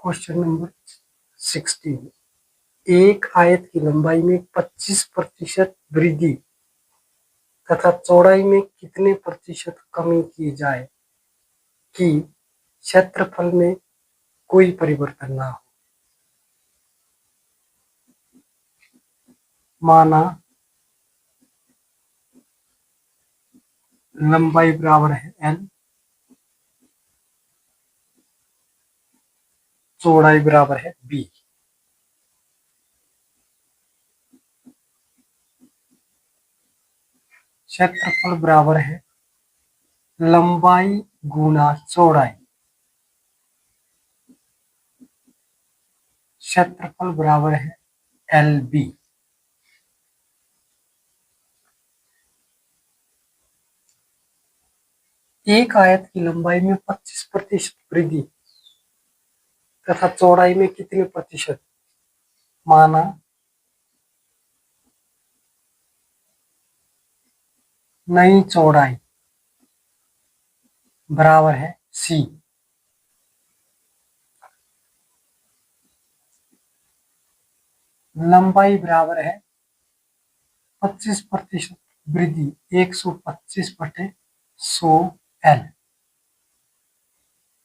Question number 16। एक आयत की लंबाई में 25% वृद्धि तथा चौड़ाई में कितने प्रतिशत कमी की जाए कि क्षेत्रफल में कोई परिवर्तन ना हो। माना लंबाई बराबर है L, चौड़ाई बराबर है B। क्षेत्रफल बराबर है लंबाई गुना चौड़ाई। क्षेत्रफल बराबर है LB। एक आयत की लंबाई में 25% वृद्धि तथा चौड़ाई में कितने प्रतिशत। माना नई चौड़ाई बराबर है C। लंबाई बराबर है 25% वृद्धि 125/100 L।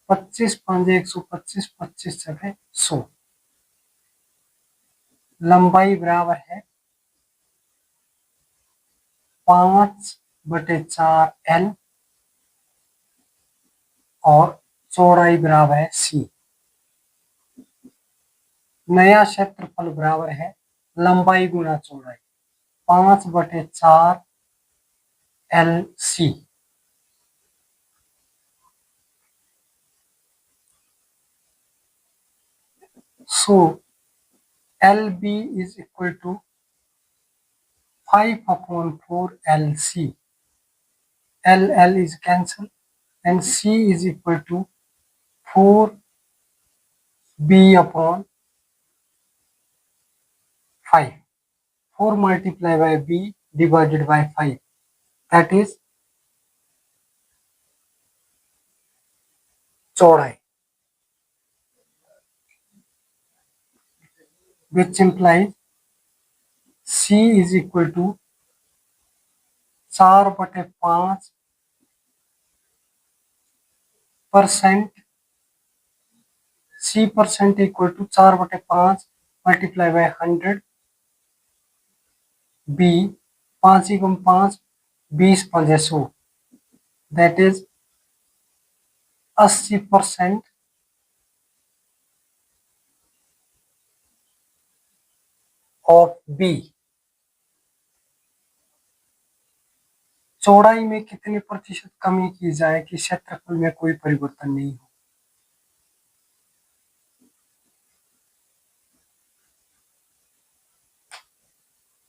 25 5 125, 25 7 100। लंबाई बराबर है 5/4 L और चौड़ाई बराबर है C। नया क्षेत्रफल बराबर है लंबाई गुना चौड़ाई 5/4 LC। So LB is equal to 5/4 LC. LL is cancelled and C is equal to 4B/5. 4 multiplied by B divided by 5, that is चौड़ाई, which implies C is equal to 4/5%। C percent equal to 4/5 multiplied by 100। B 5 × 5 20 5 100, that is 80% of B। चौड़ाई में कितने प्रतिशत कमी की जाए कि क्षेत्रफल में कोई परिवर्तन नहीं हो।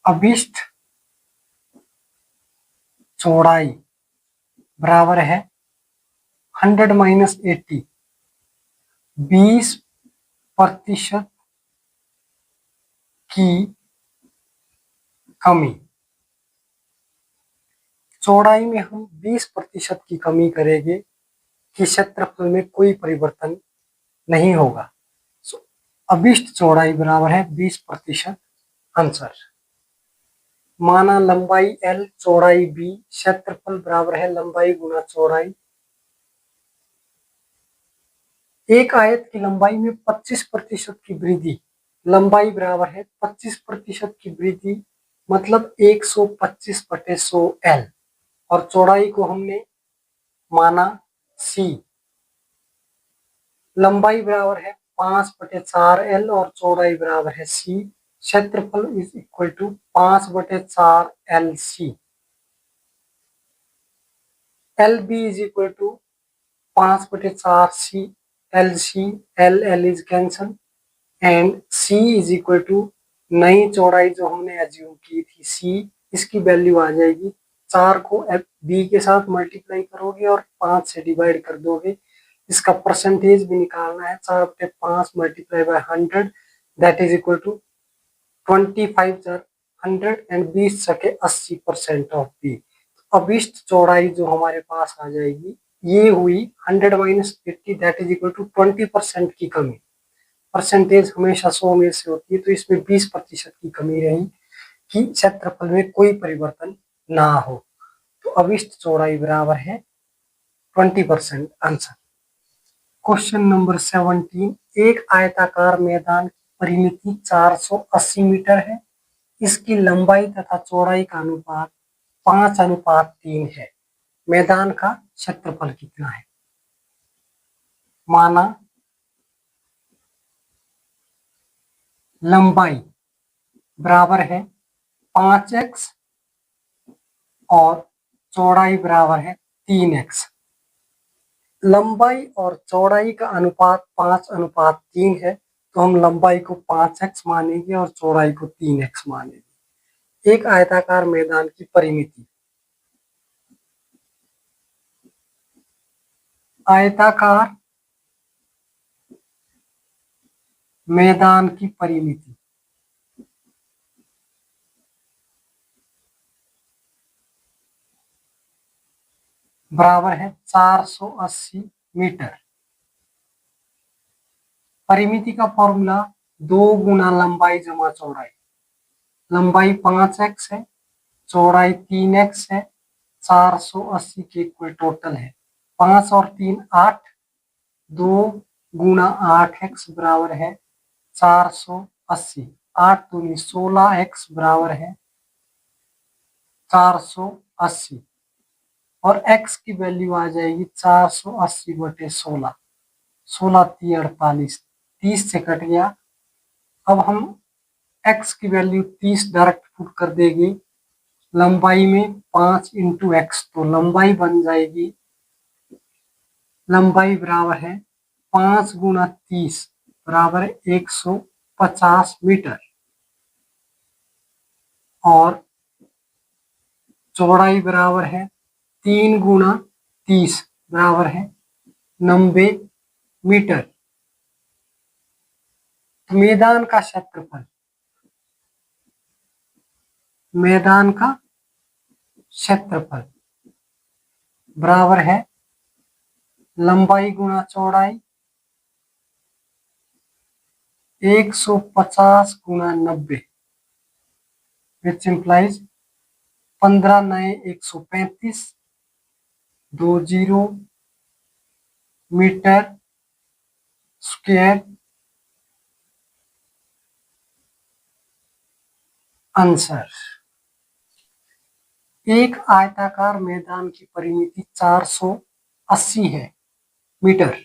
अभिष्ट चौड़ाई बराबर है 100 - 80, 20% की कमी। चौड़ाई में हम 20% की कमी करेंगे कि क्षेत्रफल में कोई परिवर्तन नहीं होगा। अभिष्ट चौड़ाई बराबर है 20%। आंसर। माना लंबाई L, चौड़ाई B, क्षेत्रफल बराबर है लंबाई गुना चौड़ाई। एक आयत की लंबाई में 25% की वृद्धि, लंबाई बराबर है 25% की वृद्धि मतलब 125/100 L और चौड़ाई को हमने माना C। लंबाई बराबर है 5/4 L और चौड़ाई बराबर है C। क्षेत्रफल is equal to 5/4 LC। LB is equal to 5/4 C LC। LL is cancel and C is equal to नई चौड़ाई जो हमने एज्यूम की थी C, इसकी वैल्यू आ जाएगी 4 को B के साथ मल्टीप्लाई करोगे और 5 से डिवाइड कर दोगे। इसका परसेंटेज भी निकालना है। 4/5 multiply by 100, that is equal to 25 100 and 20 सके 80% ऑफ बी। अभिष्ट चौड़ाई जो हमारे पास आ जाएगी ये हुई 100 - 80, दैट इज इक्वल टू 20% की कमी। परसेंटेज हमेशा 100 में से होती है, तो इसमें 20% की कमी रही कि क्षेत्रफल में कोई परिवर्तन ना हो। तो अभिष्ट चौड़ाई बराबर है 20%। आंसर। क्वेश्चन नंबर 17, एक आयताकार मैदान की परिमिति 480 मीटर है। इसकी लंबाई तथा चौड़ाई का अनुपात 5:3 है। मैदान का क्षेत्रफल कितना है? माना लंबाई बराबर है 5x और चौड़ाई बराबर है 3x। लंबाई और चौड़ाई का अनुपात 5:3 है, तो हम लंबाई को 5x मानेंगे और चौड़ाई को 3x मानेंगे। एक आयताकार मैदान की परिमिति, आयताकार मैदान की परिमिति बराबर है 480 मीटर। परिमिति का फॉर्मूला 2 गुना लंबाई जमा चौड़ाई। लंबाई 5x है, चौड़ाई 3x है, 480 के इक्वल टोटल है 5 और 3 8, 2 गुना 8x बराबर है 480, 8 दूनी 16x बराबर है 480 और x की वैल्यू आ जाएगी 480/16, 16 3 48, 30 से कट गया। अब हम x की वैल्यू 30 डायरेक्ट पुट कर देंगे लंबाई में 5 × x, तो लंबाई बन जाएगी, लंबाई बराबर है 5 × 30 बराबर 150 मीटर और चौड़ाई बराबर है 3 × 30 बराबर है 90 मीटर। मैदान का क्षेत्रफल, मैदान का क्षेत्रफल बराबर है लंबाई गुणा चौड़ाई 150 × 90, which implies 15 9 135, 20 metre square. Answer. एक आयताकार मैदान की परिमिति 480 है मीटर।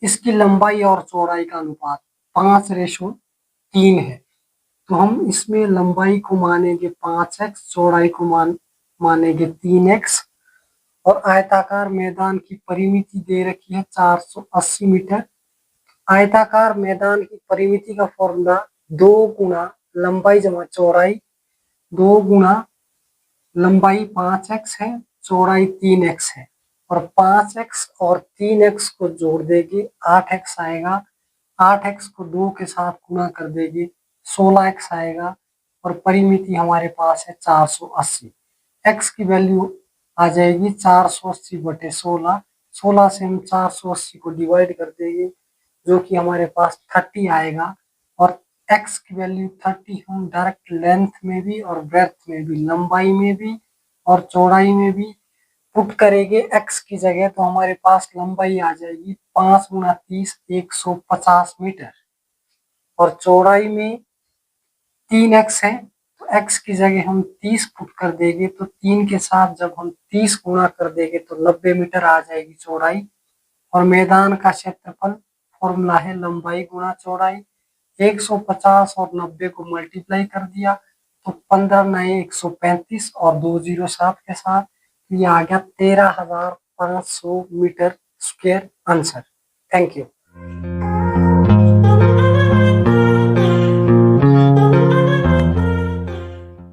इसकी लंबाई और चौड़ाई का अनुपात 5:3 है। तो हम इसमें लंबाई को मानेंगे 5x, चौड़ाई को मानेंगे 3x और आयताकार मैदान की परिमिति दे रखी है 480 मीटर। आयताकार मैदान की परिमिति का फॉर्मूला 2 गुना लंबाई जमा चौड़ाई, 2 गुना लंबाई 5x है, चौड़ाई 3x है और 5x और 3x को जोड़ देंगे 8x आएगा, 8x को 2 के साथ गुणा कर देंगे 16x आएगा और परिमिति हमारे पास है 480। x की वैल्यू आ जाएगी 480/16, 16 से हम 480 को डिवाइड कर देंगे जो कि हमारे पास 30 आएगा और x की वैल्यू 30 हम डायरेक्ट लेंथ में भी और ब्रेड्थ में भी, लंबाई में भी और चौड़ाई में भी पुट करेंगे x की जगह, तो हमारे पास लंबाई आ जाएगी 5 × 30 150 मीटर और चौड़ाई में 3x है, तो x की जगह हम 30 पुट कर देंगे, तो 3 के साथ जब हम 30 गुणा कर देंगे तो 90 मीटर आ जाएगी चौड़ाई। और मैदान का क्षेत्रफल फॉर्मूला है लंबाई गुणा चौड़ाई, 150 और 90 को मल्टीप्लाई कर दिया तो 15 9 135 और 2 0 7 के साथ ये आ गया 13,500 metre square. Answer. Thank you.